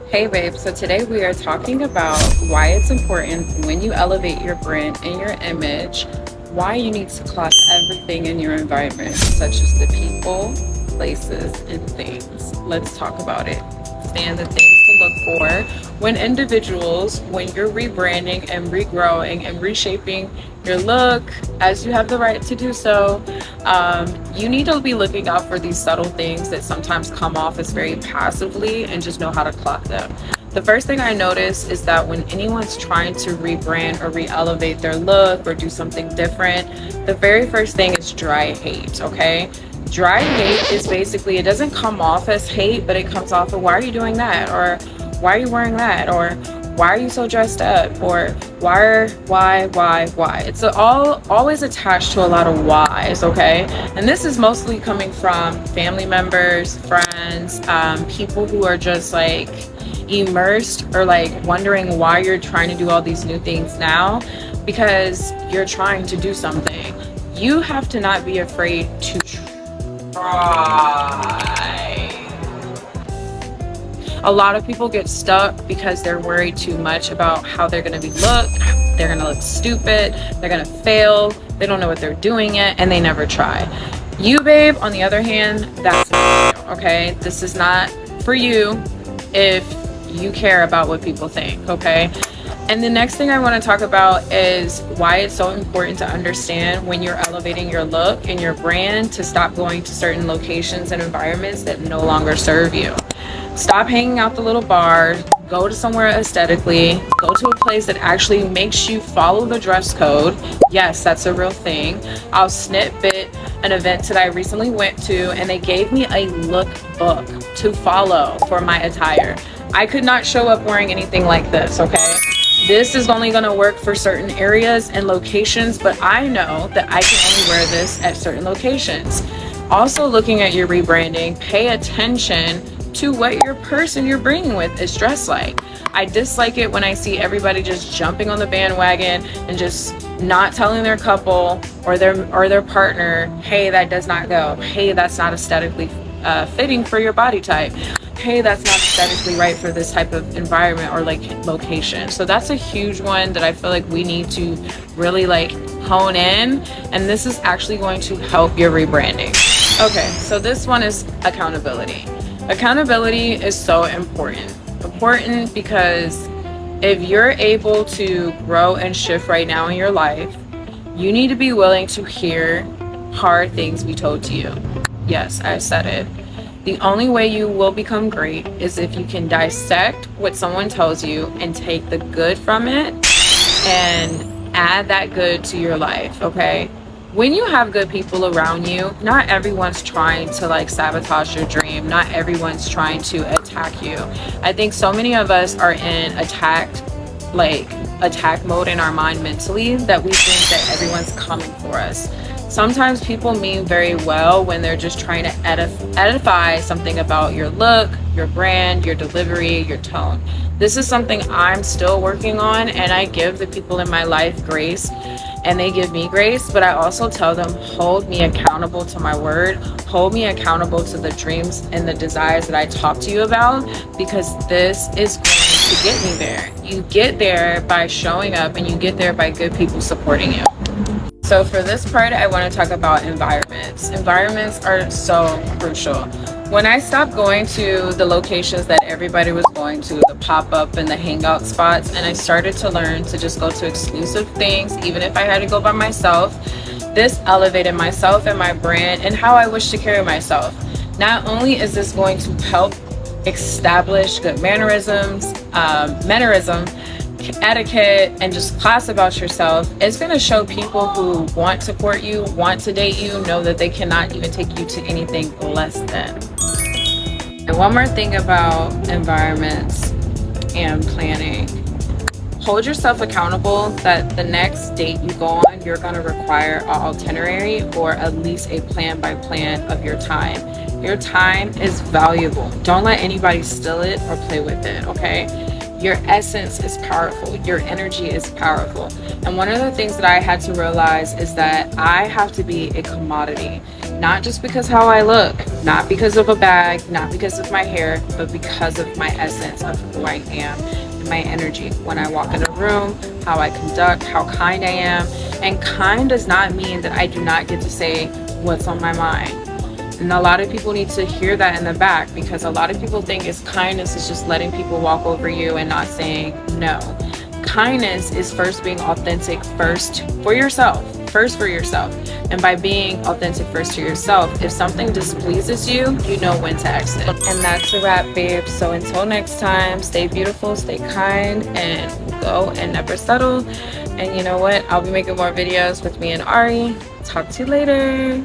Hey babe, so today we are talking about why it's important when you elevate your brand and your image, why you need to clock everything in your environment, such as the people, places, and things. Let's talk about it. And the things to look for when you're rebranding and regrowing and reshaping your look, as you have the right to do so. You need to be looking out for these subtle things that sometimes come off as very passively and just know how to clock them. The first thing I notice is that when anyone's trying to rebrand or re-elevate their look or do something different, the very first thing is dry hate, okay? Dry hate is basically, it doesn't come off as hate, but it comes off of, why are you doing that? Or why are you wearing that? Or why are you so dressed up? Or why? It's always attached to a lot of whys, okay? And this is mostly coming from family members, friends, people who are just like immersed or like wondering why you're trying to do all these new things now, because you're trying to do something. You have to not be afraid to try. A lot of people get stuck because they're worried too much about how they're going to be looked. They're going to look stupid. They're going to fail. They don't know what they're doing yet, and they never try. You, babe, on the other hand, that's okay. This is not for you if you care about what people think, okay? And the next thing I want to talk about is why it's so important to understand when you're elevating your look and your brand to stop going to certain locations and environments that no longer serve you. Stop hanging out the little bar, go to somewhere aesthetically, go to a place that actually makes you follow the dress code. Yes, that's a real thing. I'll snippet an event that I recently went to, and they gave me a look book to follow for my attire. I could not show up wearing anything like this, okay? This is only going to work for certain areas and locations, but I know that I can only wear this at certain locations. Also, looking at your rebranding, pay attention to what your person you're bringing with is dressed like. I dislike it when I see everybody just jumping on the bandwagon and just not telling their couple or their partner, hey, that does not go. Hey, that's not aesthetically fitting for your body type. Hey, that's not aesthetically right for this type of environment or like location. So that's a huge one that I feel like we need to really like hone in, and this is actually going to help your rebranding. Okay, so this one is accountability. Accountability is so important. Important because if you're able to grow and shift right now in your life, you need to be willing to hear hard things be told to you. Yes, I said it. The only way you will become great is if you can dissect what someone tells you and take the good from it and add that good to your life, okay? When you have good people around you, not everyone's trying to like sabotage your dream. Not everyone's trying to attack you. I think so many of us are in attack mode in our mind mentally that we think that everyone's coming for us. Sometimes people mean very well when they're just trying to edify something about your look, your brand, your delivery, your tone. This is something I'm still working on, and I give the people in my life grace and they give me grace, but I also tell them, hold me accountable to my word, hold me accountable to the dreams and the desires that I talk to you about, because this is going to get me there. You get there by showing up, and you get there by good people supporting you. So for this part, I want to talk about environments. Environments are so crucial. When I stopped going to the locations that everybody was going to, the pop-up and the hangout spots, and I started to learn to just go to exclusive things, even if I had to go by myself, this elevated myself and my brand and how I wish to carry myself. Not only is this going to help establish good mannerism, etiquette, and just class about yourself, it's going to show people who want to court you, want to date you, know that they cannot even take you to anything less than. And one more thing about environments and planning. Hold yourself accountable that the next date you go on, you're going to require an itinerary or at least a plan by plan of your time. Your time is valuable. Don't let anybody steal it or play with it, okay? Your essence is powerful. Your energy is powerful. And one of the things that I had to realize is that I have to be a commodity. Not just because how I look, not because of a bag, not because of my hair, but because of my essence of who I am and my energy. When I walk in a room, how I conduct, how kind I am. And kind does not mean that I do not get to say what's on my mind. And a lot of people need to hear that in the back, because a lot of people think it's kindness is just letting people walk over you and not saying no. Kindness is first being authentic first for yourself. And by being authentic first to yourself, if something displeases you, you know when to exit. And that's a wrap, babe. So until next time, stay beautiful, stay kind, and go and never settle. And you know what? I'll be making more videos with me and Ari. Talk to you later.